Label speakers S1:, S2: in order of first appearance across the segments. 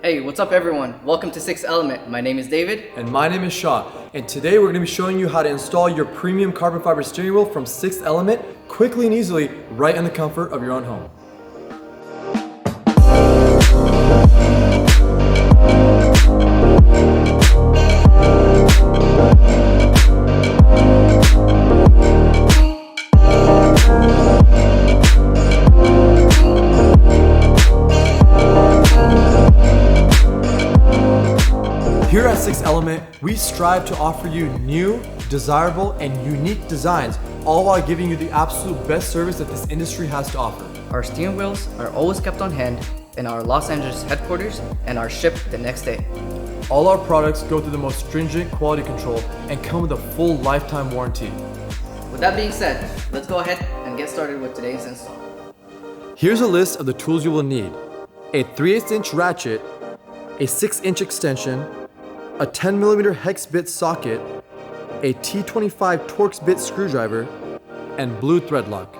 S1: Hey, what's up everyone? Welcome to Sixth Element. My name is David.
S2: And my name is Sean. And today we're going to be showing you how to install your premium carbon fiber steering wheel from Sixth Element quickly and easily right in the comfort of your own home. Here at Sixth Element, we strive to offer you new, desirable, and unique designs, all while giving you the absolute best service that this industry has to offer.
S1: Our steering wheels are always kept on hand in our Los Angeles headquarters and are shipped the next day.
S2: All our products go through the most stringent quality control and come with a full lifetime warranty.
S1: With that being said, let's go ahead and get started with today's install.
S2: Here's a list of the tools you will need: a 3/8" ratchet, a 6" extension, a 10mm hex bit socket, a T25 Torx bit screwdriver, and blue thread lock.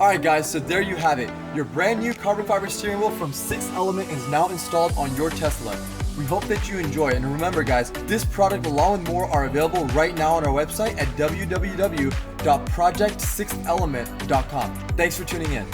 S2: Alright guys, so there you have it. Your brand new carbon fiber steering wheel from Sixth Element is now installed on your Tesla. We hope that you enjoy, and remember guys, this product along with more are available right now on our website at www.projectsixthelement.com. Thanks for tuning in.